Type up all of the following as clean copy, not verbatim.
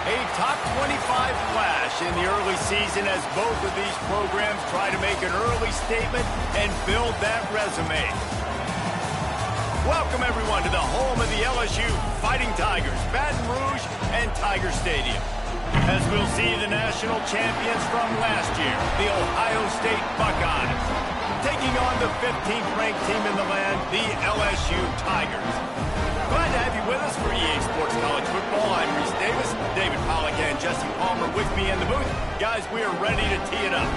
A top 25 flash in the early season as both of these programs try to make an early statement and build that resume. Welcome, everyone, to the home of the LSU Fighting Tigers, Baton Rouge and Tiger Stadium. As we'll see the national champions from last year, the Ohio State Buckeyes, taking on the 15th ranked team in the land, the LSU Tigers. Glad to have you with us for EA Sports College Football. I'm Reese Davis, David Pollack and Jesse Palmer with me in the booth. Guys, we are ready to tee it up.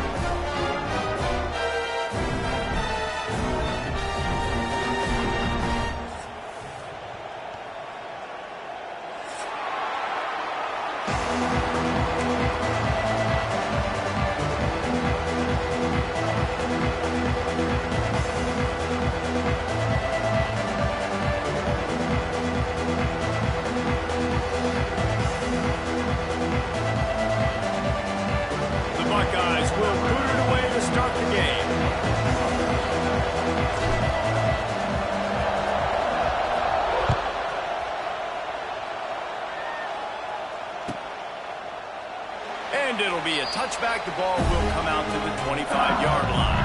And it'll be a touchback. The ball will come out to the 25-yard line.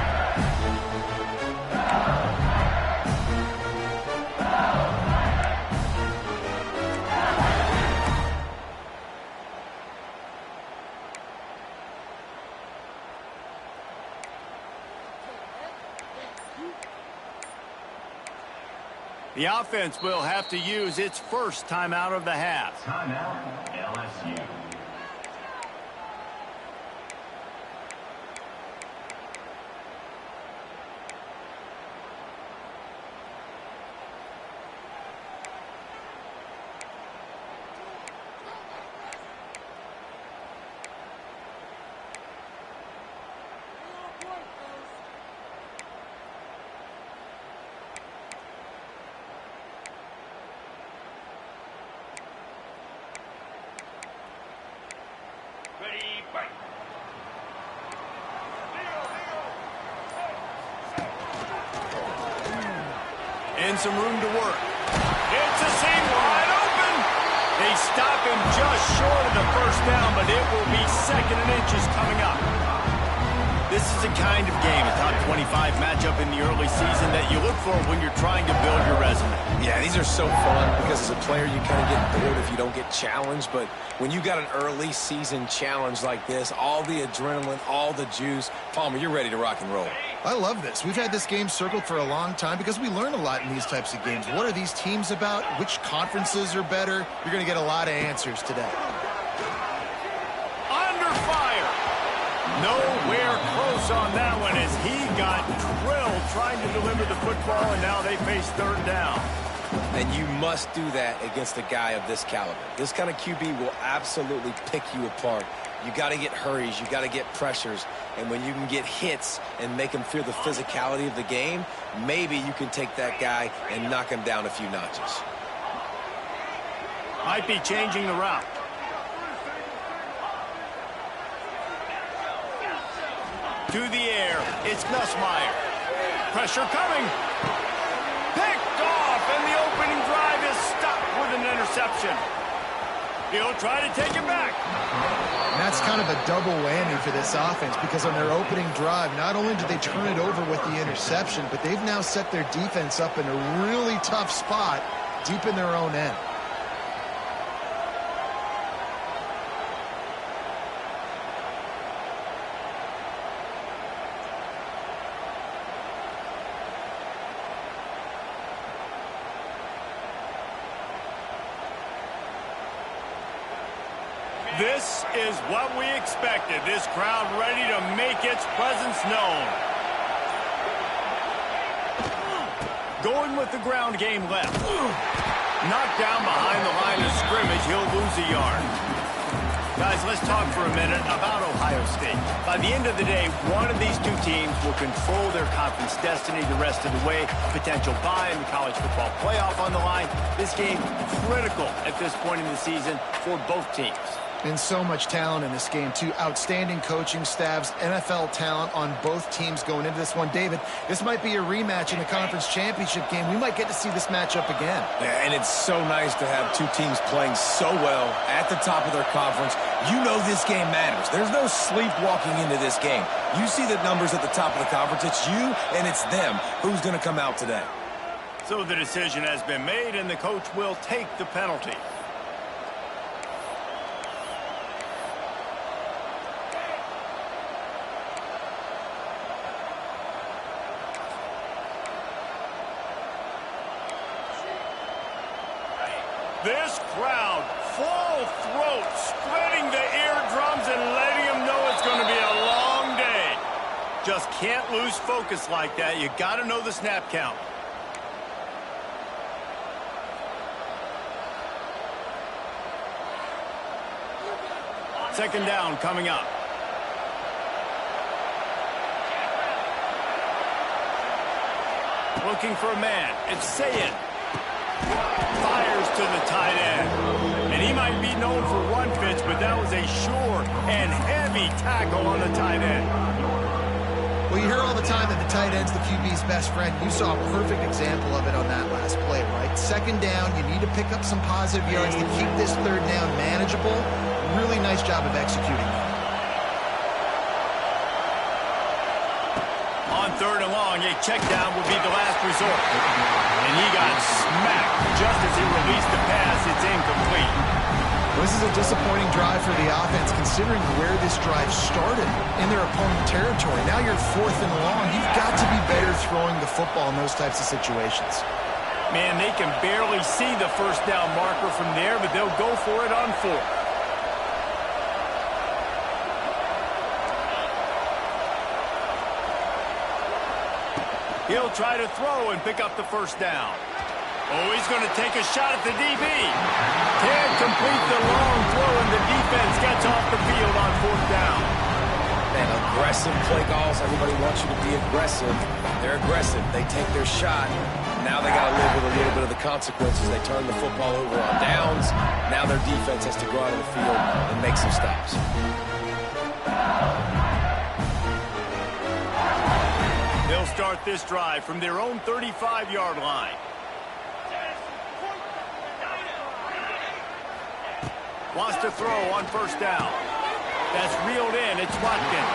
The offense will have to use its first timeout of the half. Timeout, LSU. And some room to work. It's a seam wide open. They stop him just short of the first down, but it will be second and inches coming up. This is a kind of game, a top 25 matchup in the early season that you look for when you're trying to build your resume. Yeah, these are so fun because as a player you kind of get bored if you don't get challenged, but when you got an early season challenge like this, all the adrenaline, all the juice, Palmer, you're ready to rock and roll. I love this. We've had this game circled for a long time because we learn a lot in these types of games. What are these teams about? Which conferences are better? You're going to get a lot of answers today. Under fire. Nowhere close on that one as he got drilled trying to deliver the football, and now they face third down. And you must do that against a guy of this caliber. This kind of QB will absolutely pick you apart. You got to get hurries, you got to get pressures, and when you can get hits and make him feel the physicality of the game, maybe you can take that guy and knock him down a few notches. Might be changing the route. To the air, it's Nussmeier. Pressure coming. Picked off, and the opening drive is stopped with an interception. He'll try to take it back. And that's kind of a double whammy for this offense because on their opening drive, not only did they turn it over with the interception, but they've now set their defense up in a really tough spot deep in their own end. This is what we expected. This crowd ready to make its presence known. Going with the ground game left. Knocked down behind the line of scrimmage. He'll lose a yard. Guys, let's talk for a minute about Ohio State. By the end of the day, one of these two teams will control their conference destiny the rest of the way. Potential bye in the college football playoff on the line. This game critical at this point in the season for both teams. And so much talent in this game, too. Outstanding coaching staffs, NFL talent on both teams going into this one. David, this might be a rematch in the conference championship game. We might get to see this matchup again. Yeah, and it's so nice to have two teams playing so well at the top of their conference. You know this game matters. There's no sleepwalking into this game. You see the numbers at the top of the conference. It's you and it's them. Who's going to come out today? So the decision has been made, and the coach will take the penalty. This crowd, full throat, splitting the eardrums and letting them know it's going to be a long day. Just can't lose focus like that. You got to know the snap count. Second down coming up. Looking for a man. It's Sayin. Fires to the tight end. And he might be known for run fits, but that was a sure and heavy tackle on the tight end. Well, you hear all the time that the tight end's the QB's best friend. You saw a perfect example of it on that last play, right? Second down, you need to pick up some positive yards to keep this third down manageable. Really nice job of executing that. On third and long, a check down will be the last resort. And he got smacked just as he released the pass. It's incomplete. This is a disappointing drive for the offense considering where this drive started in their opponent territory. Now you're fourth and long. You've got to be better throwing the football in those types of situations. Man, they can barely see the first down marker from there, but they'll go for it on fourth. He'll try to throw and pick up the first down. Oh, he's going to take a shot at the DB. Can't complete the long throw, and the defense gets off the field on fourth down. Man, aggressive play calls. Everybody wants you to be aggressive. They're aggressive. They take their shot. Now they got to live with a little bit of the consequences. They turn the football over on downs. Now their defense has to go out of the field and make some stops. They'll start this drive from their own 35-yard line. Wants to throw on first down. That's reeled in. It's Watkins.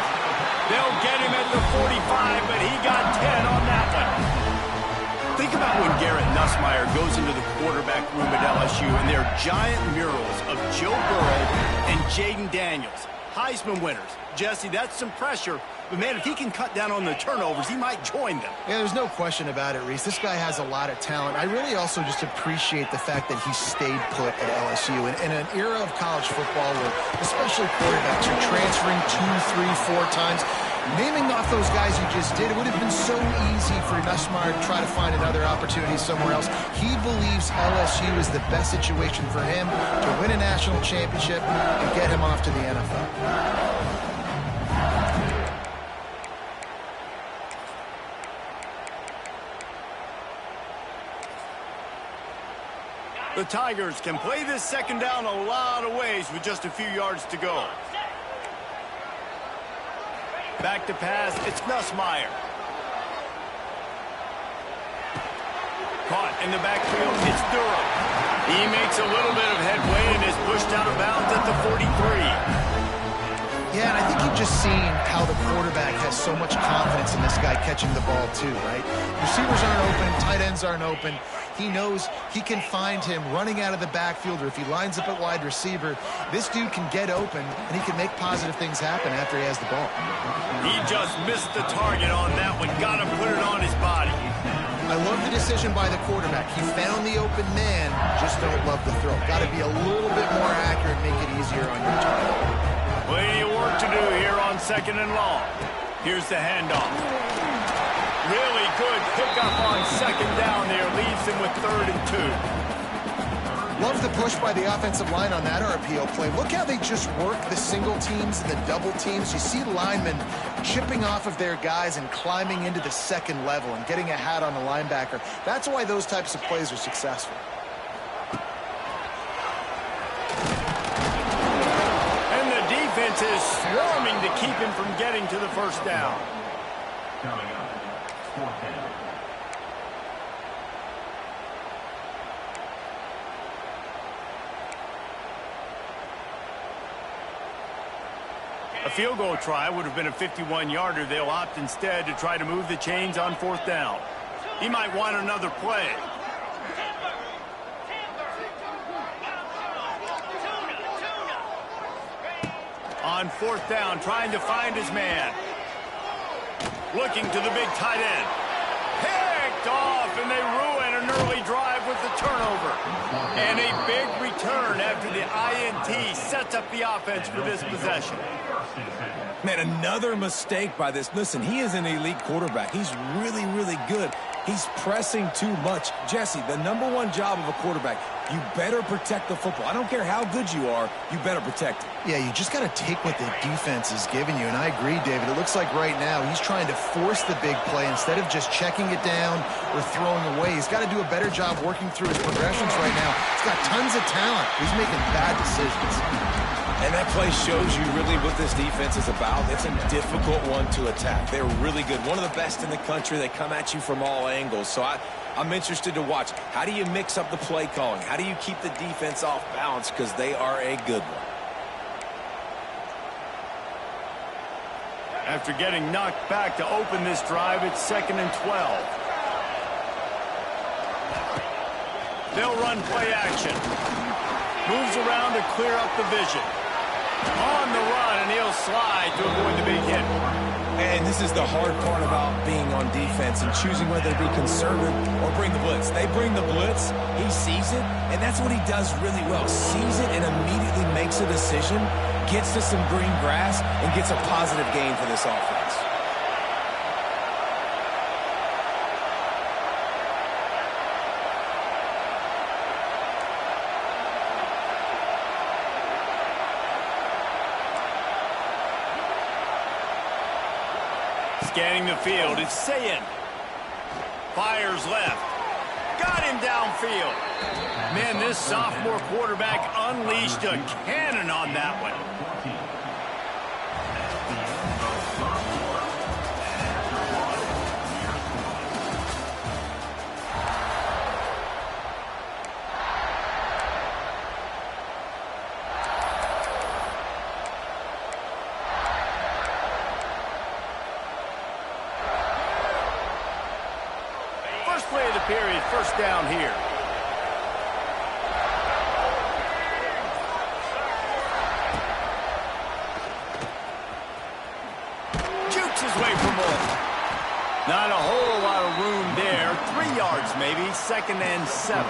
They'll get him at the 45, but he got 10 on that one. Think about when Garrett Nussmeier goes into the quarterback room at LSU and their giant murals of Joe Burrow and Jaden Daniels. Heisman winners. Jesse, that's some pressure. But, man, if he can cut down on the turnovers, he might join them. Yeah, there's no question about it, Reese. This guy has a lot of talent. I really also just appreciate the fact that he stayed put at LSU. In an era of college football where especially quarterbacks are transferring 2, 3, 4 times, naming off those guys you just did, it would have been so easy for Nussmeier to try to find another opportunity somewhere else. He believes LSU is the best situation for him to win a national championship and get him off to the NFL. The Tigers can play this second down a lot of ways with just a few yards to go. Back to pass, it's Nussmeier. Caught in the backfield, it's Durham. He makes a little bit of headway, and his pushed out of bounds at the 43. Yeah, and I think you've just seen how the quarterback has so much confidence in this guy catching the ball too, right? Receivers aren't open, tight ends aren't open. He knows he can find him running out of the backfield, or if he lines up at wide receiver, this dude can get open, and he can make positive things happen after he has the ball. He just missed the target on that one. Got to put it on his body. I love the decision by the quarterback. He found the open man, just don't love the throw. Got to be a little bit more accurate, make it easier on your target. Plenty of work to do here on 2nd and long. Here's the handoff. Really good pickup on 2nd down there. Leaves him with 3rd and 2. Love the push by the offensive line on that RPO play. Look how they just work the single teams and the double teams. You see linemen chipping off of their guys and climbing into the 2nd level and getting a hat on the linebacker. That's why those types of plays are successful. Defense is swarming to keep him from getting to the 1st down. Coming up, 4th down. A field goal try would have been a 51-yarder. They'll opt instead to try to move the chains on 4th down. He might want another play. On 4th down, trying to find his man. Looking to the big tight end. Picked off, and they ruin an early drive with the turnover. And a big return after the INT sets up the offense for this possession. Man, another mistake by this. Listen, he is an elite quarterback. He's really, really good. He's pressing too much. Jesse, the #1 job of a quarterback, you better protect the football. I don't care how good you are, you better protect it. Yeah, you just got to take what the defense is giving you, and I agree, David. It looks like right now he's trying to force the big play instead of just checking it down or throwing away. He's got to do a better job working through his progressions right now. He's got tons of talent. He's making bad decisions. And that play shows you really what this defense is about. It's a difficult one to attack. They're really good. One of the best in the country. They come at you from all angles. So I'm interested to watch. How do you mix up the play calling? How do you keep the defense off balance? Because they are a good one. After getting knocked back to open this drive, it's 2nd and 12. They'll run play action. Moves around to clear up the vision. On the run, and he'll slide to avoid the big hit. And this is the hard part about being on defense and choosing whether to be conservative or bring the blitz. They bring the blitz, he sees it, and that's what he does really well. Sees it and immediately makes a decision, gets to some green grass, and gets a positive gain for this offense. Scanning the field, it's Sayin. Fires left. Got him downfield. Man, this sophomore quarterback unleashed a cannon on that one. Play of the period, 1st down here. Jukes his way for more. Not a whole lot of room there. 3 yards maybe, 2nd and 7.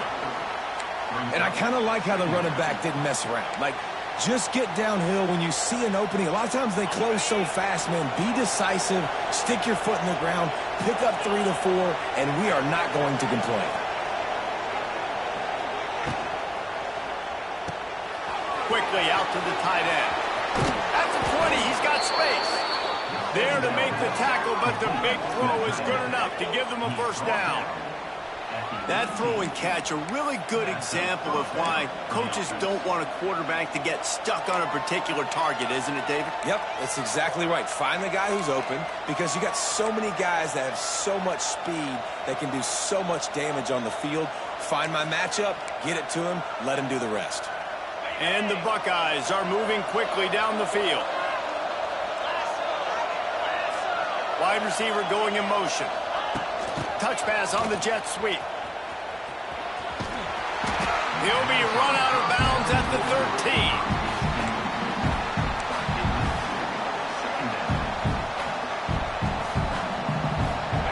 And I kind of like how the running back didn't mess around. Like, just get downhill when you see an opening. A lot of times they close so fast, man. Be decisive, stick your foot in the ground, pick up 3 to 4, and we are not going to complain. Quickly out to the tight end. At the 20, he's got space. There to make the tackle, but the big throw is good enough to give them a 1st down. That throw and catch, a really good example of why coaches don't want a quarterback to get stuck on a particular target, isn't it, David? Yep, that's exactly right. Find the guy who's open, because you got so many guys that have so much speed that can do so much damage on the field. Find my matchup, get it to him, let him do the rest. And the Buckeyes are moving quickly down the field. Wide receiver going in motion. Touch pass on the jet sweep. He'll be run out of bounds at the 13.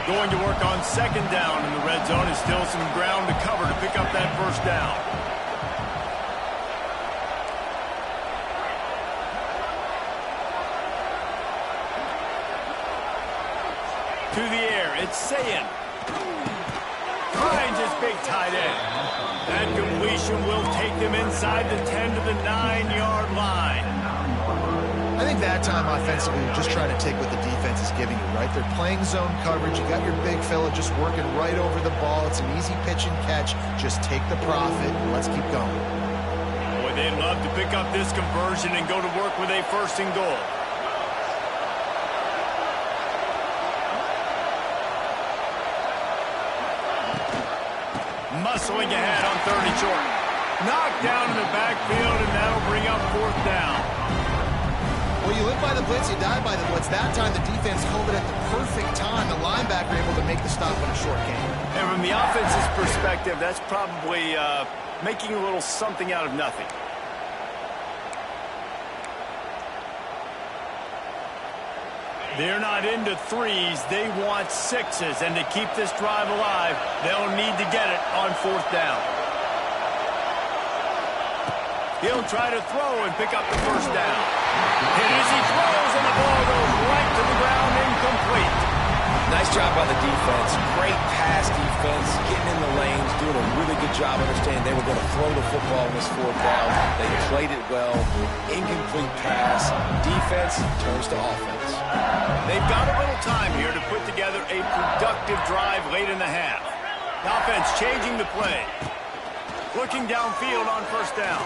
Going to work on second down in the red zone. Is still some ground to cover to pick up that first down. To the air, it's Sayin. Finds his big tight end. That completion will take them inside the 10 to the 9-yard line. I think that time offensively, you're just trying to take what the defense is giving you, right? They're playing zone coverage. You got your big fella just working right over the ball. It's an easy pitch and catch. Just take the profit and let's keep going. Boy, they'd love to pick up this conversion and go to work with a first and goal. Muscling ahead on 3rd and short. Knocked down in the backfield, and that'll bring up 4th down. Well, you live by the blitz, you die by the blitz. That time the defense called it at the perfect time. The linebacker able to make the stop in a short game. And from the offense's perspective, that's probably making a little something out of nothing. They're not into threes. They want sixes. And to keep this drive alive, they'll need to get it on 4th down. He'll try to throw and pick up the first down. And as he throws, and the ball goes right to the ground, incomplete. Nice job by the defense. Great pass defense, getting in the lanes, doing a really good job understanding they were going to throw the football on this 4th down. They played it well. Incomplete pass. Defense turns to offense. They've got a little time here to put together a productive drive late in the half. The offense changing the play. Looking downfield on 1st down.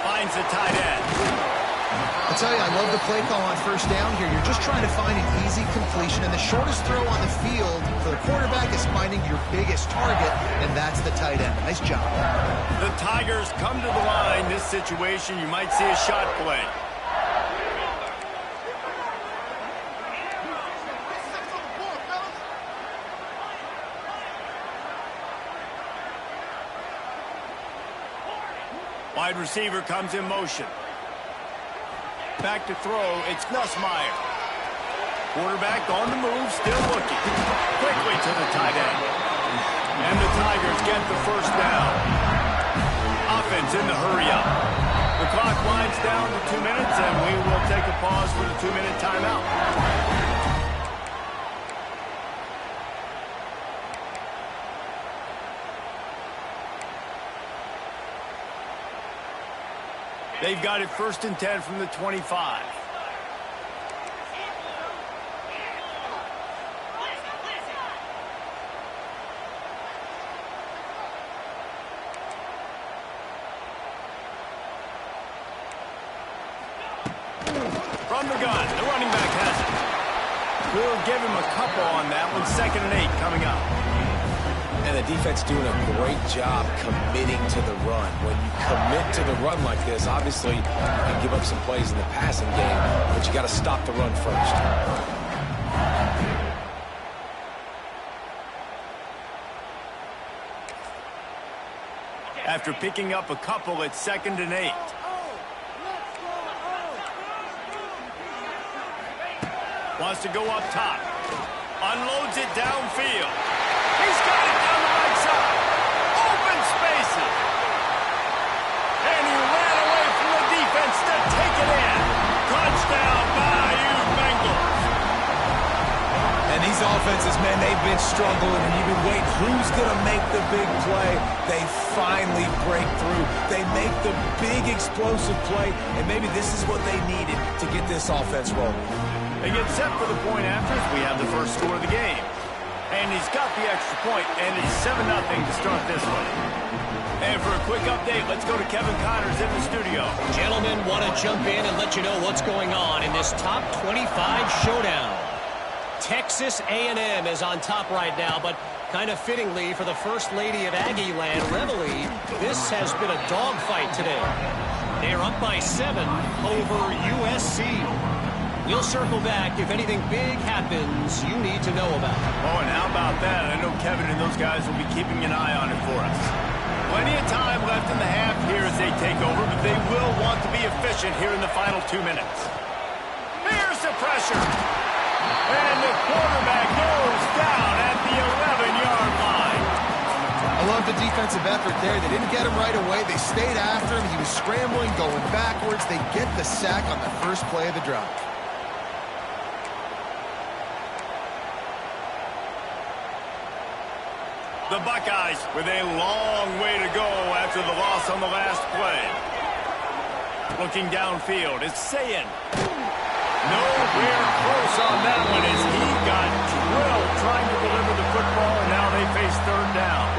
Finds the tight end. I tell you, I love the play call on 1st down here. You're just trying to find an easy completion, and the shortest throw on the field for the quarterback is finding your biggest target, and that's the tight end. Nice job. The Tigers come to the line. This situation, you might see a shot play. Wide receiver comes in motion. Back to throw, it's Nussmeier. Quarterback on the move, still looking. Quickly to the tight end. And the Tigers get the first down. Offense in the hurry up. The clock winds down to 2 minutes, and we will take a pause for the 2-minute timeout. They've got it 1st and 10 from the 25. From the gun, the running back has it. We'll give him a couple on that one. 2nd and 8 coming up. And the defense doing a great job committing to the run. When you commit to the run like this, obviously you can give up some plays in the passing game, but you got to stop the run first. After picking up a couple, it's 2nd and 8. Wants to go up top. Unloads it downfield. He's got it down the right side. Open spaces. And he ran away from the defense to take it in. Touchdown, Bayou Bengals. And these offenses, man, they've been struggling, and you've been waiting. Who's going to make the big play? They finally break through. They make the big explosive play, and maybe this is what they needed to get this offense rolling. They get set for the point after as we have the first score of the game. And he's got the extra point, and it's 7-0 to start this one. And for a quick update, let's go to Kevin Connors in the studio. Gentlemen, want to jump in and let you know what's going on in this top 25 showdown. Texas A&M is on top right now, but Kind of fittingly for the First Lady of Aggie Land, Reveille, this has been a dogfight today. They're up by 7 over USC. We'll circle back if anything big happens you need to know about. Oh, and how about that? I know Kevin and those guys will be keeping an eye on it for us. Plenty of time left in the half here as they take over, but they will want to be efficient here in the final 2 minutes. Here's the pressure. And the quarterback goes down at the 11-yard line. I love the defensive effort there. They didn't get him right away. They stayed after him. He was scrambling, going backwards. They get the sack on the first play of the drive. The Buckeyes with a long way to go after the loss on the last play. Looking downfield, it's Sayin. Nowhere close on that one as he got drilled trying to deliver the football, and now they face third down.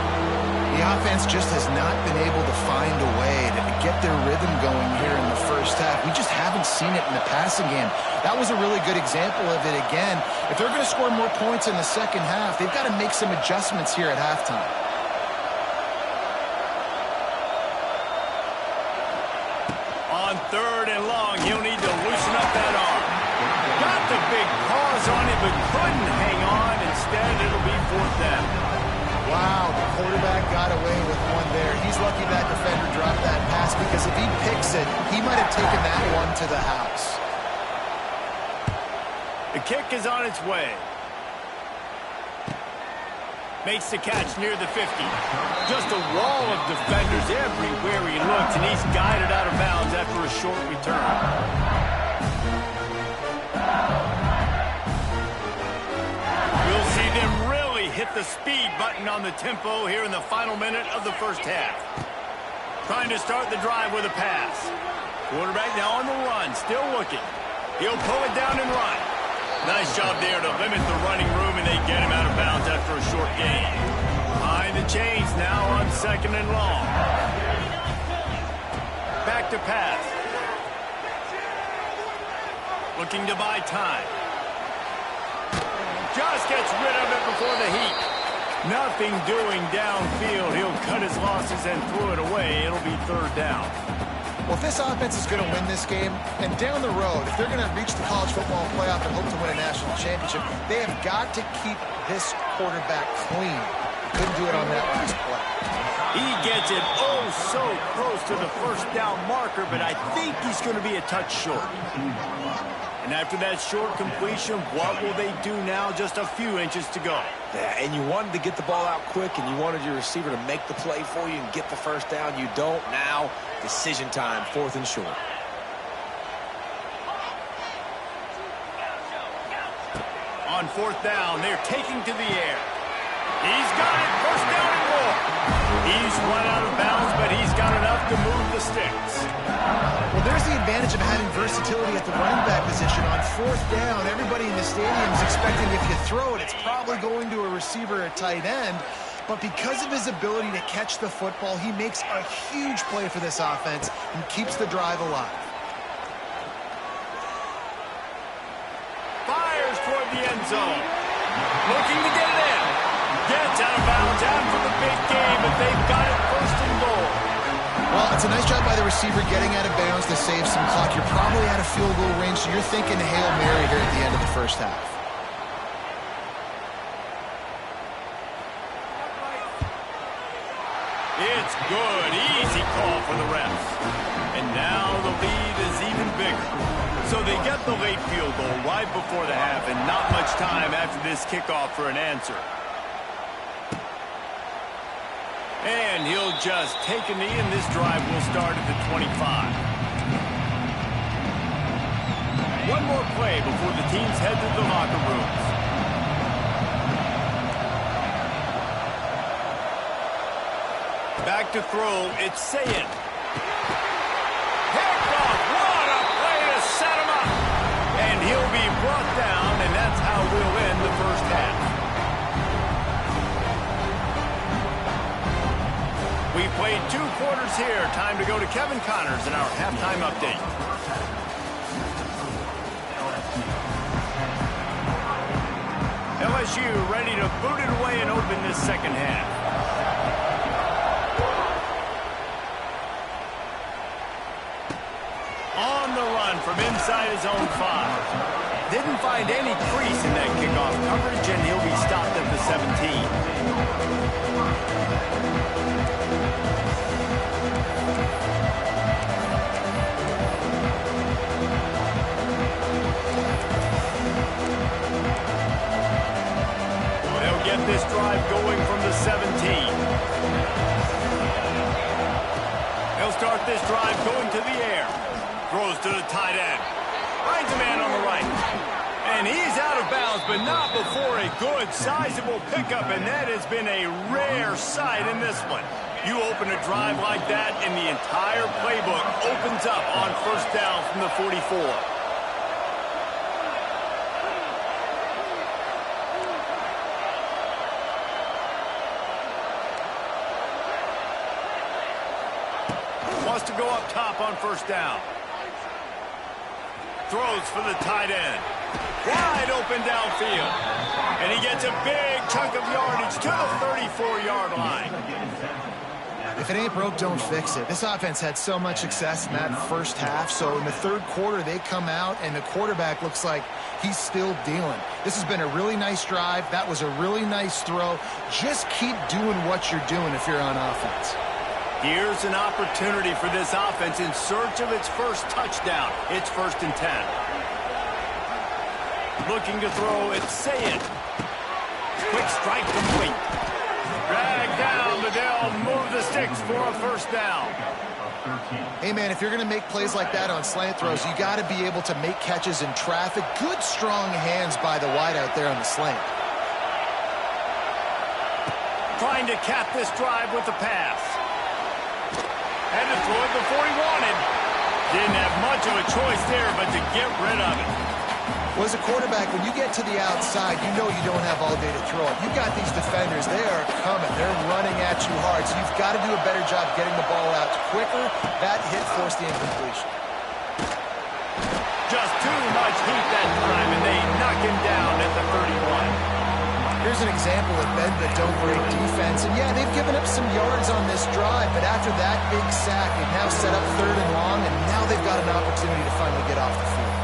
The offense just has not been able to find a way to get their rhythm going here in the first half. We just haven't seen it in the passing game. That was a really good example of it again. If they're going to score more points in the second half, they've got to make some adjustments here at halftime. On third and long, he'll need to loosen up that arm. Got the big pause on it, but couldn't hang on. Instead, it'll be fourth down. Wow, the quarterback got away with one there. He's lucky that defender dropped that pass because if he picks it, he might have taken that one to the house. The kick is on its way. Makes the catch near the 50. Just a wall of defenders everywhere he looks, and he's guided out of bounds after a short return. We'll see them really hit the speed button on the tempo here in the final minute of the first half. Trying to start the drive with a pass. Quarterback now on the run, still looking. He'll pull it down and run. Nice job there to limit the running room, and they get him out of bounds after a short gain. Behind the chains now on second and long. Back to pass. Looking to buy time. Just gets rid of it before the heat. Nothing doing downfield. He'll cut his losses and throw it away. It'll be third down. Well, if this offense is going to win this game, and down the road, if they're going to reach the college football playoff and hope to win a national championship, they have got to keep this quarterback clean. Couldn't do it on that last play. He gets it oh so close to the first down marker, but I think he's going to be a touch short. And after that short completion, what will they do now? Just a few inches to go. Yeah, and you wanted to get the ball out quick, and you wanted your receiver to make the play for you and get the first down. You don't now. Decision time, fourth and short. On fourth down, they're taking to the air. He's got it, first down and more. He's run out of bounds, but he's got enough to move the sticks. Well, there's the advantage of having versatility at the running back position. On fourth down, everybody in the stadium is expecting if you throw it, it's probably going to a receiver at tight end. But because of his ability to catch the football, he makes a huge play for this offense and keeps the drive alive. Fires toward the end zone. Looking to get it in. Gets out of bounds after the big game, but they've got it first and goal. Well, it's a nice job by the receiver getting out of bounds to save some clock. You're probably out of field goal range, so you're thinking Hail Mary here at the end of the first half. It's good. Easy call for the refs. And now the lead is even bigger. So they get the late field goal right before the half, and not much time after this kickoff for an answer. And he'll just take a knee, and this drive will start at the 25. One more play before the teams head to the locker rooms. Back to throw, it's Sayin. Picked off, what a play to set him up. And he'll be brought down, and that's how we'll end the first half. We've played 2 quarters here. Time to go to Kevin Connors in our halftime update. LSU ready to boot it away and open this second half. On the run from inside his own 5. Didn't find any crease in that kickoff coverage, and he'll be stopped at the 17. This drive going from the 17. He'll start this drive going to the air. Throws to the tight end. Finds a man on the right. And he's out of bounds, but not before a good, sizable pickup, and that has been a rare sight in this one. You open a drive like that, and the entire playbook opens up on first down from the 44. To go up top on first down. Throws for the tight end. Wide open downfield. And he gets a big chunk of yardage to the 34-yard line. If it ain't broke, don't fix it. This offense had so much success in that first half, so in the third quarter they come out and the quarterback looks like he's still dealing. This has been a really nice drive. That was a really nice throw. Just keep doing what you're doing if you're on offense. Here's an opportunity for this offense in search of its first touchdown. It's 1st and 10. Looking to throw, it's Sayed. Quick strike complete. Drag down, Liddell, move the sticks for a first down. Hey, man, if you're going to make plays like that on slant throws, you got to be able to make catches in traffic. Good, strong hands by the wide out there on the slant. Trying to cap this drive with the pass. Had to throw it before he wanted. Didn't have much of a choice there, but to get rid of it. Well, as a quarterback, when you get to the outside, you know you don't have all day to throw it. You've got these defenders. They are coming. They're running at you hard, so you've got to do a better job getting the ball out quicker. That hit forced the incompletion. Just too much heat that time, and they knock him down at the 31. Here's an example of bend but don't break defense. And yeah, they've given up some yards on this drive, but after that big sack, they've now set up 3rd and long, and now they've got an opportunity to finally get off the field.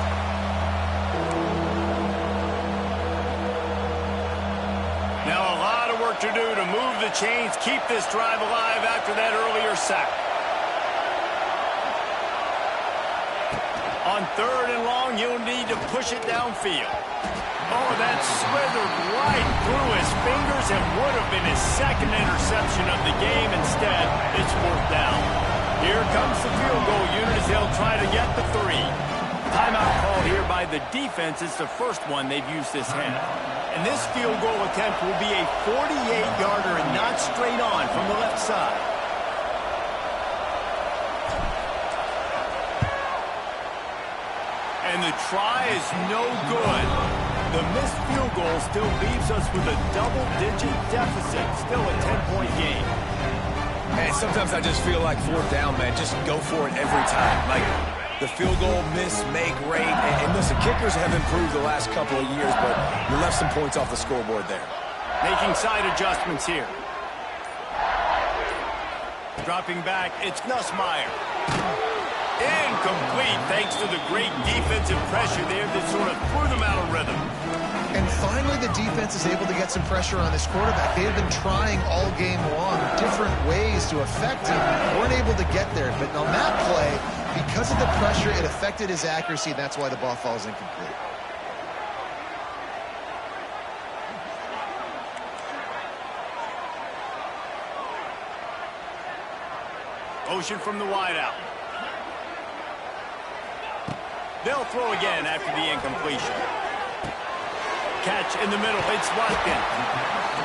Now a lot of work to do to move the chains, keep this drive alive after that earlier sack. On 3rd and long, you'll need to push it downfield. Oh, that slithered right through his fingers and would have been his second interception of the game. Instead, it's 4th down. Here comes the field goal unit as they'll try to get the 3. Timeout call here by the defense. It's the first one they've used this half. And this field goal attempt will be a 48-yarder and not straight on from the left side. And the try is no good. The missed field goal still leaves us with a double-digit deficit. Still a 10-point game. Man, sometimes I just feel like 4th down, man. Just go for it every time. Like, the field goal, miss, make, rate. And listen, kickers have improved the last couple of years, but you left some points off the scoreboard there. Making side adjustments here. Dropping back, it's Nussmeier. Incomplete, thanks to the great defensive pressure there that sort of threw them out of rhythm. And finally, the defense is able to get some pressure on this quarterback. They have been trying all game long different ways to affect him. Weren't able to get there, but on that play, because of the pressure, it affected his accuracy, and that's why the ball falls incomplete. Motion from the wideout. They'll throw again after the incompletion. Catch in the middle. It's Watkins.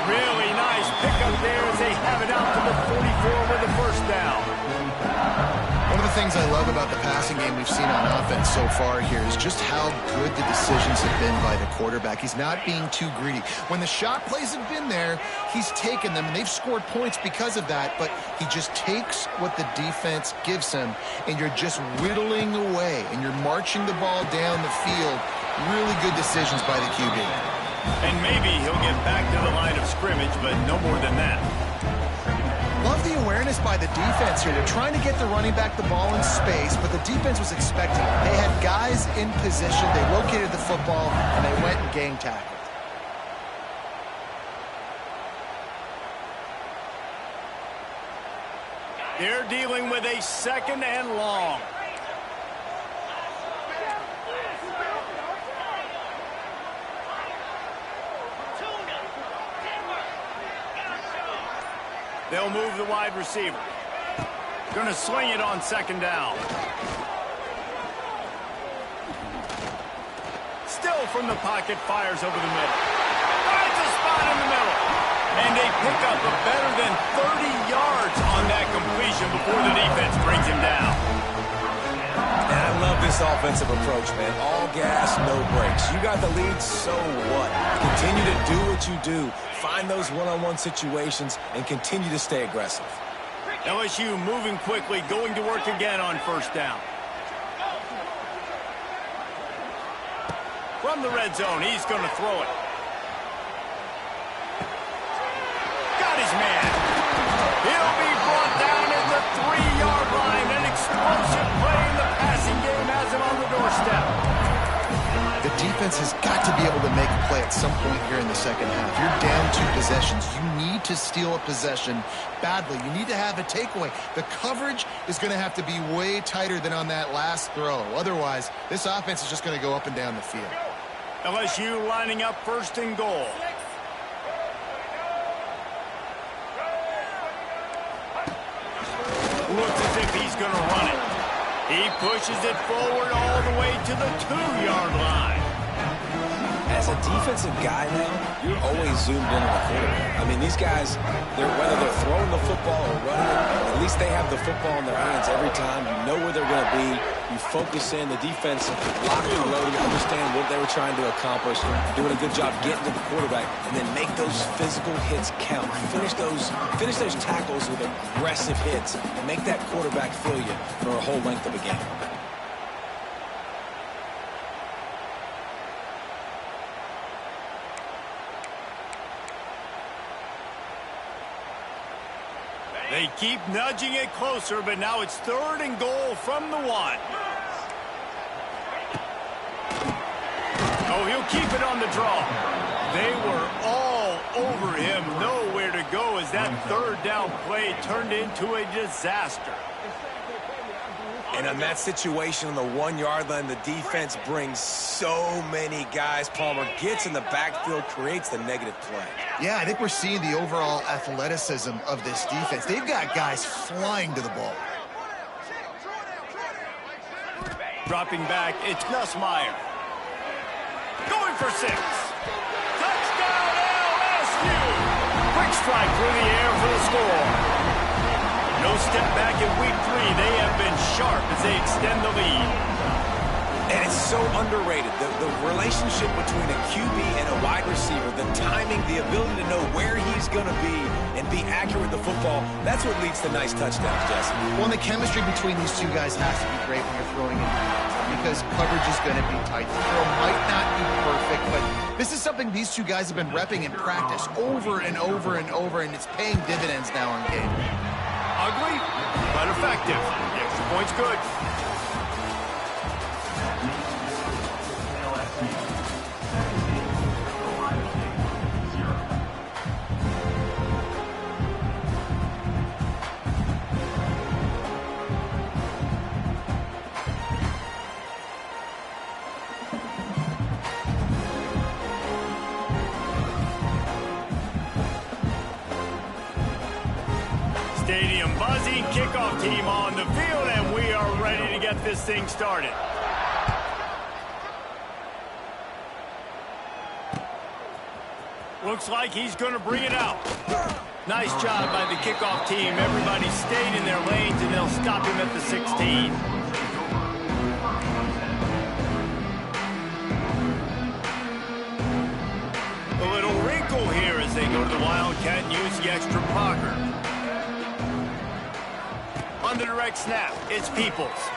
Really nice pickup there as they have it out to the 44 with the first down. One of the things I love about the passing game we've seen on offense so far here is just how good the decisions have been by the quarterback. He's not being too greedy. When the shot plays have been there, he's taken them, and they've scored points because of that, but he just takes what the defense gives him, and you're just whittling away, and you're marching the ball down the field. Really good decisions by the QB. And maybe he'll get back to the line of scrimmage, but no more than that. Love the awareness by the defense here. They're trying to get the running back the ball in space, but the defense was expecting it. They had guys in position. They located the football, and they went and gang tackled. They're dealing with a 2nd and long. They'll move the wide receiver. Going to sling it on 2nd down. Still from the pocket, fires over the middle. Finds a spot in the middle. And they pick up a better than 30 yards on that completion before the defense brings him down. And I love this offensive approach, man. All gas, no brakes. You got the lead, so what? Continue to do what you do. Find those one-on-one situations and continue to stay aggressive. LSU moving quickly, going to work again on 1st down. From the red zone, he's going to throw it. Got his man. He'll be brought down at the 3-yard line. An explosive play in the passing game has him on the doorstep. The defense has got to be able to make a play at some point here in the 2nd half. You're down 2 possessions. You need to steal a possession badly. You need to have a takeaway. The coverage is going to have to be way tighter than on that last throw. Otherwise, this offense is just going to go up and down the field. LSU lining up 1st and goal. Looks as if he's going to run it. He pushes it forward all the way to the 2-yard line. As a defensive guy now, you're always zoomed in on the quarterback. I mean, these guys, whether they're throwing the football or running it, at least they have the football in their hands every time. You know where they're going to be. You focus in. The defense locked and loaded, understand what they were trying to accomplish, doing a good job getting to the quarterback, and then make those physical hits count. Finish those tackles with aggressive hits, and make that quarterback feel you for a whole length of a game. They keep nudging it closer, but now it's 3rd and goal from the 1. Oh, he'll keep it on the draw. They were all over him. Nowhere to go as that 3rd down play turned into a disaster. And on that situation on the 1-yard line, the defense brings so many guys. Palmer gets in the backfield, creates the negative play. Yeah, I think we're seeing the overall athleticism of this defense. They've got guys flying to the ball. Dropping back, it's Nussmeier. Going for 6. Touchdown LSU! Quick strike through the air for the score. No step back in week 3. They have been sharp as they extend the lead. And it's so underrated. The relationship between a QB and a wide receiver, the timing, the ability to know where he's going to be and be accurate with the football, that's what leads to nice touchdowns, Jesse. Well, and the chemistry between these two guys has to be great when you're throwing in because coverage is going to be tight. The throw might not be perfect, but this is something these two guys have been repping in practice over and over and over, and it's paying dividends now on game day. Ugly, but effective. The extra point's good. Stadium buzzing, kickoff team on the field, and we are ready to get this thing started. Looks like he's going to bring it out. Nice job by the kickoff team. Everybody stayed in their lanes, and they'll stop him at the 16. A little wrinkle here as they go to the Wildcat and use the extra blocker. On the direct snap, it's Peoples.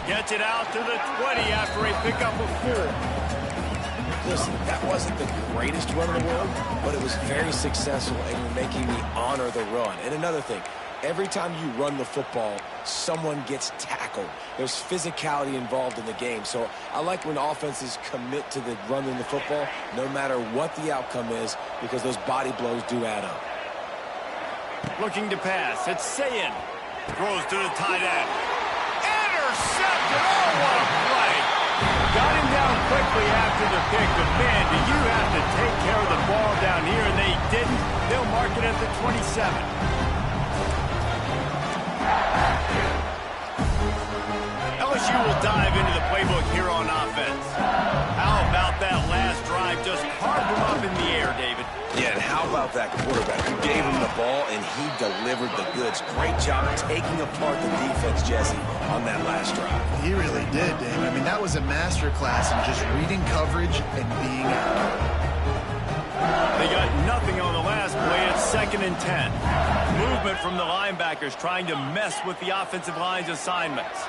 Gets it out to the 20 after a pickup of 4. Listen, that wasn't the greatest run in the world, but it was very successful, and you're making me honor the run. And another thing, every time you run the football, someone gets tackled. There's physicality involved in the game. So I like when offenses commit to the running the football, no matter what the outcome is, because those body blows do add up. Looking to pass. It's Sayin. Throws to the tight end. Intercepted. Oh, what a play. Got him down quickly after the pick, but man, do you have to take care of the ball down here, and they didn't. They'll mark it at the 27. LSU will dive into the playbook here on offense. How about that last drive? Just carved him up in the air, David. Yeah, and how about that quarterback? You gave him the ball, and he delivered the goods. Great job taking apart the defense, Jesse, on that last drive. He really did, Dave. I mean, that was a masterclass in just reading coverage and being accurate. They got nothing on the last play. It's 2nd and 10. Movement from the linebackers trying to mess with the offensive line's assignments.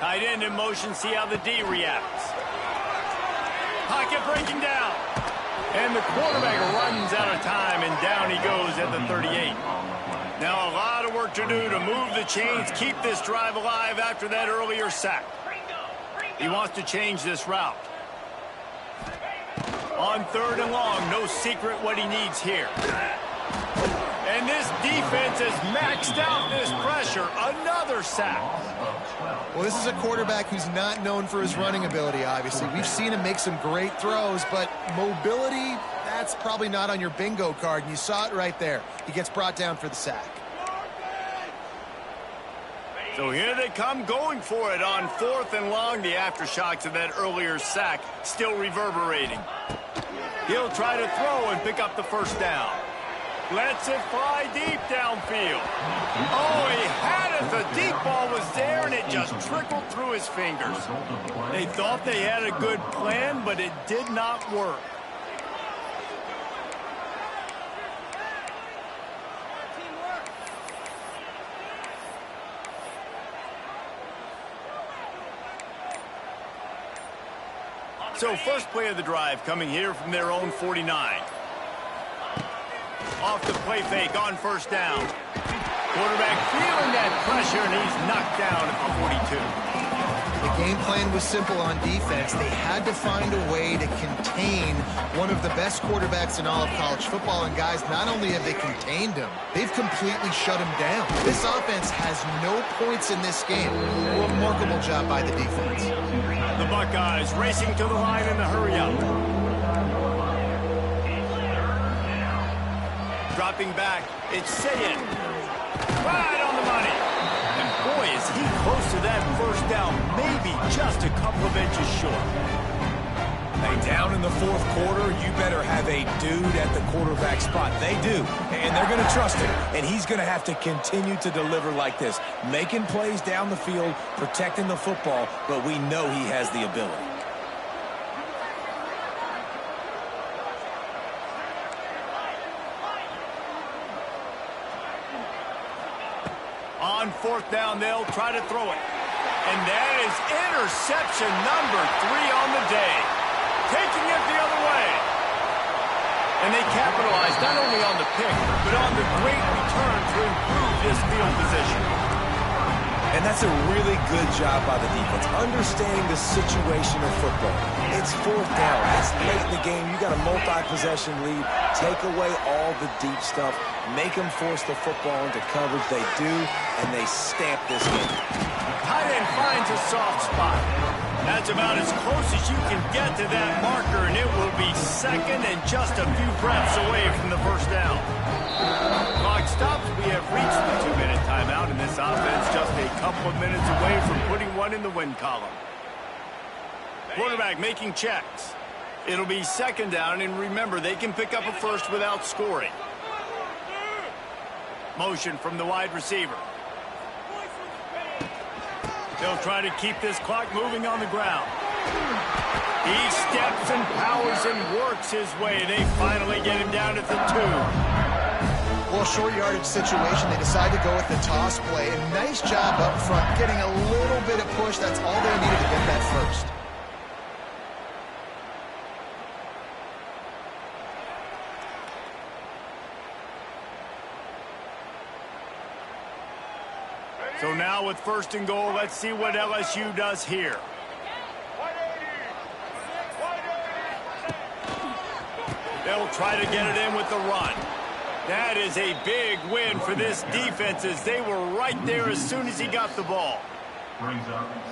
Tight end in motion, see how the D reacts. Pocket breaking down. And the quarterback runs out of time, and down he goes at the 38. Now a lot of work to do to move the chains, keep this drive alive after that earlier sack. He wants to change this route. On 3rd and long, no secret what he needs here. And this defense has maxed out this pressure. Another sack. Well, this is a quarterback who's not known for his running ability, obviously. We've seen him make some great throws, but mobility, that's probably not on your bingo card, and you saw it right there. He gets brought down for the sack. So here they come going for it on 4th and long. The aftershocks of that earlier sack still reverberating. He'll try to throw and pick up the first down. Lets it fly deep downfield. Oh, he had it. The deep ball was there, and it just trickled through his fingers. They thought they had a good plan, but it did not work. So first play of the drive coming here from their own 49. Off the play fake on 1st down. Quarterback feeling that pressure, and he's knocked down at the 42. The game plan was simple on defense. They had to find a way to contain one of the best quarterbacks in all of college football. And guys, not only have they contained him, they've completely shut him down. This offense has no points in this game. Remarkable job by the defense. The Buckeyes racing to the line in the hurry-up. Dropping back, it's Sayin. Right on the money. And boy, is he close to that first down, maybe just a couple of inches short. Hey, down in the 4th quarter, you better have a dude at the quarterback spot. They do, and they're going to trust him. And he's going to have to continue to deliver like this, making plays down the field, protecting the football, but we know he has the ability. On 4th down, they'll try to throw it. And that is interception number 3 on the day. Taking it the other way. And they capitalized not only on the pick, but on the great return to improve this field position. And that's a really good job by the defense, understanding the situation of football. It's 4th down. It's late in the game. You got a multi-possession lead. Take away all the deep stuff. Make them force the football into coverage. They do, and they stamp this game. Tight end finds a soft spot. That's about as close as you can get to that marker, and it will be 2nd and just a few breaths away from the first down. Clock stops. We have reached the 2-minute timeout, and this offense just a couple of minutes away from putting one in the win column. Quarterback making checks. It'll be 2nd down, and remember, they can pick up a first without scoring. Motion from the wide receiver. They'll try to keep this clock moving on the ground. He steps and powers and works his way. They finally get him down at the 2. Well, short yardage situation, they decide to go with the toss play. And nice job up front, getting a little bit of push. That's all they needed to get that first. So now with 1st and goal, let's see what LSU does here. They'll try to get it in with the run. That is a big win for this defense as they were right there as soon as he got the ball.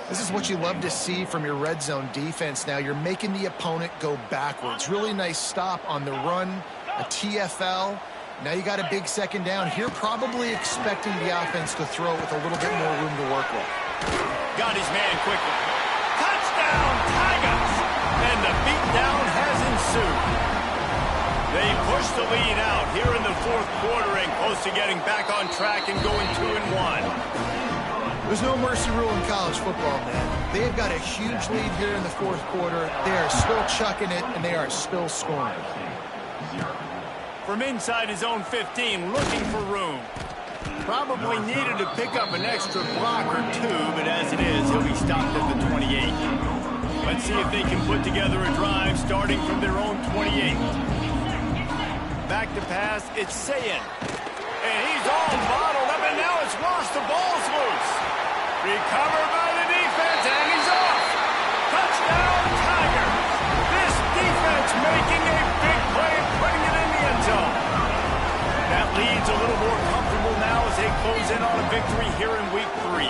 This is what you love to see from your red zone defense. Now you're making the opponent go backwards. Really nice stop on the run, a TFL. Now you got a big 2nd down. Here probably expecting the offense to throw it with a little bit more room to work with. Got his man quickly. Touchdown, Tigers! And the beatdown has ensued. They push the lead out here in the 4th quarter and close to getting back on track and going 2-1. There's no mercy rule in college football, man. They've got a huge lead here in the 4th quarter. They are still chucking it, and they are still scoring. From inside his own 15, looking for room. Probably needed to pick up an extra block or 2, but as it is, he'll be stopped at the 28. Let's see if they can put together a drive starting from their own 28. Back to pass, it's Sayin. And he's all bottled up, and now it's Ross. The ball's loose. Recovered by the defense, and he's off. Touchdown, Tigers. This defense making a big play and putting it in the end zone. That lead's a little more comfortable now as they close in on a victory here in week 3.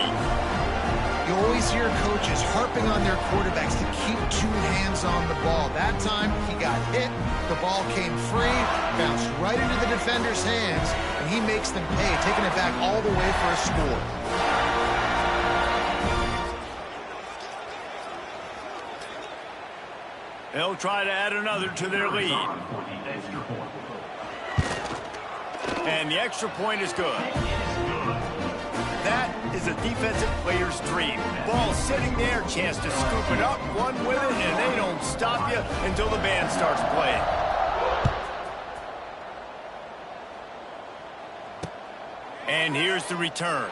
You always hear coaches harping on their quarterbacks to keep 2 hands on the ball. That time, he got hit. The ball came free, bounced right into the defender's hands, and he makes them pay, taking it back all the way for a score. They'll try to add another to their lead. And the extra point is good. That is a defensive player's dream. Ball sitting there, chance to scoop it up, run with it, and they don't stop you until the band starts playing. And here's the return.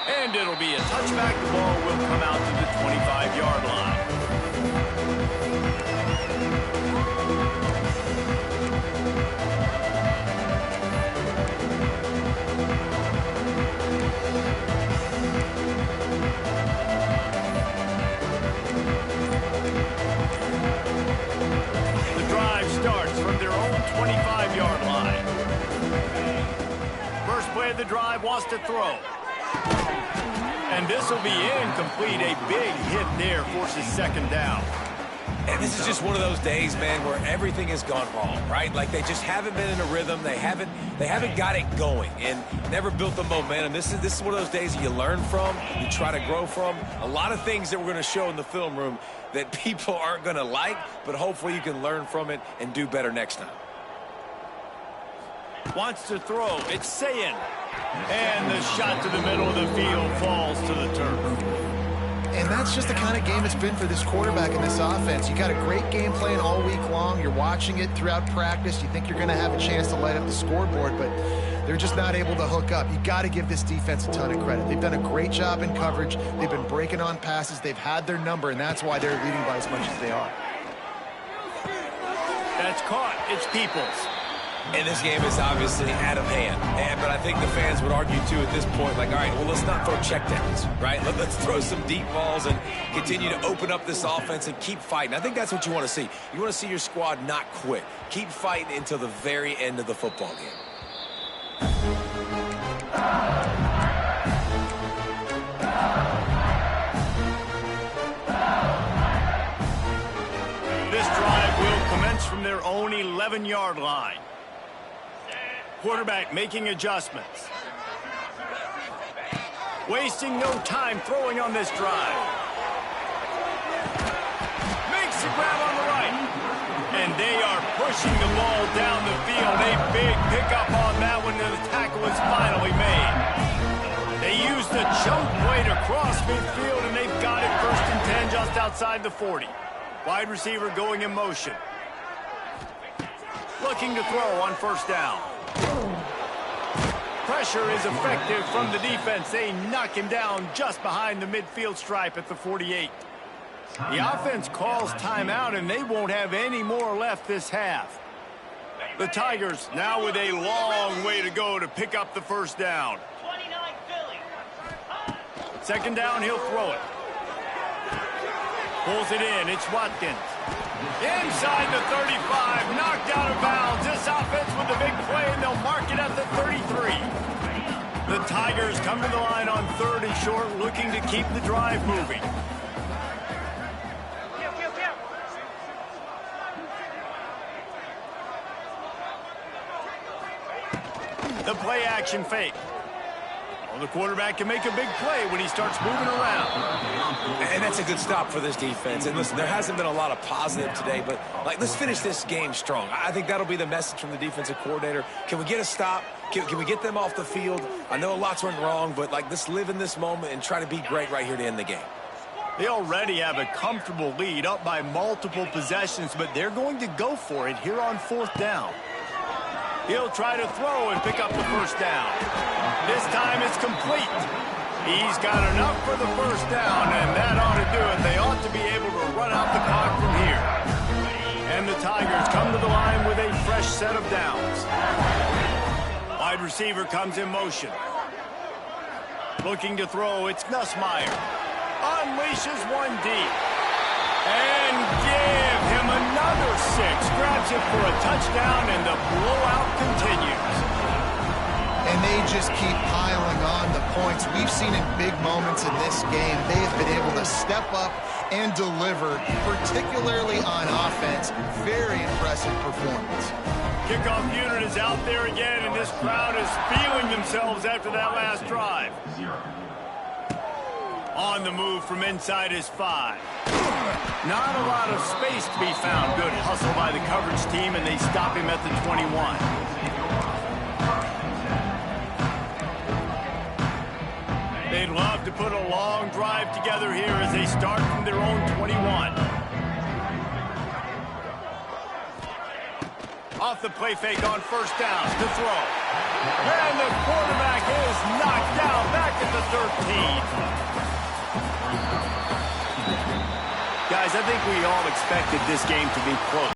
And it'll be a touchback. The ball will come out to the 25-yard line. The drive starts from their own 25-yard line. First play of the drive wants to throw. And this will be incomplete. A big hit there forces 2nd down. And this is just one of those days, man, where everything has gone wrong, right? Like they just haven't been in a rhythm. They haven't got it going and never built the momentum. This is one of those days you learn from, you try to grow from. A lot of things that we're going to show in the film room that people aren't going to like, but hopefully you can learn from it and do better next time. Wants to throw. It's Sayin. And the shot to the middle of the field falls to the turf. And that's just the kind of game it's been for this quarterback in this offense. You got a great game plan all week long. You're watching it throughout practice. You think you're going to have a chance to light up the scoreboard, but they're just not able to hook up. You got to give this defense a ton of credit. They've done a great job in coverage. They've been breaking on passes. They've had their number, and that's why they're leading by as much as they are. That's caught. It's Peoples. And this game is obviously out of hand. But I think the fans would argue, too, at this point, like, all right, well, let's not throw checkdowns, right? Let's throw some deep balls and continue to open up this offense and keep fighting. I think that's what you want to see. You want to see your squad not quit. Keep fighting until the very end of the football game. This drive will commence from their own 11-yard line. Quarterback making adjustments. Wasting no time throwing on this drive. Makes the grab on the right. And they are pushing the ball down the field. A big pickup on that one, and the tackle is finally made. They used the jump play to cross midfield, and they've got it 1st and 10 just outside the 40. Wide receiver going in motion. Looking to throw on 1st down. Pressure is effective from the defense. They knock him down just behind the midfield stripe at the 48. The offense calls timeout, and they won't have any more left this half. The Tigers now with a long way to go to pick up the 1st down. 29 Philly. Second down, he'll throw it. Pulls it in. It's Watkins. Inside the 35. Knocked out of bounds. This offense with the big play, and they'll mark it at the 33. The Tigers come to the line on 3rd and short, looking to keep the drive moving. The play action fake. Well, the quarterback can make a big play when he starts moving around. And that's a good stop for this defense. And listen, there hasn't been a lot of positive today, but let's finish this game strong. I think that'll be the message from the defensive coordinator. Can we get a stop? Can we get them off the field? I know lots went wrong, but let's live in this moment and try to be great right here to end the game. They already have a comfortable lead, up by multiple possessions, but they're going to go for it here on 4th down. He'll try to throw and pick up the first down. This time it's complete. He's got enough for the first down, and that ought to do it. They ought to be able to run out the clock from here. And the Tigers come to the line with a fresh set of downs. Wide receiver comes in motion. Looking to throw, it's Nussmeier. Unleashes one deep. And give him another 6. Grabs it for a touchdown, and the blowout continues. And they just keep piling on the points. We've seen in big moments in this game, they have been able to step up and deliver, particularly on offense. Very impressive performance. Kickoff unit is out there again, and this crowd is feeling themselves after that last drive. On the move from inside his 5. Not a lot of space to be found. Good hustle by the coverage team, and they stop him at the 21. They'd love to put a long drive together here as they start from their own 21. Off the play fake on first down to throw. And the quarterback is knocked down back at the 13. Guys, I think we all expected this game to be close.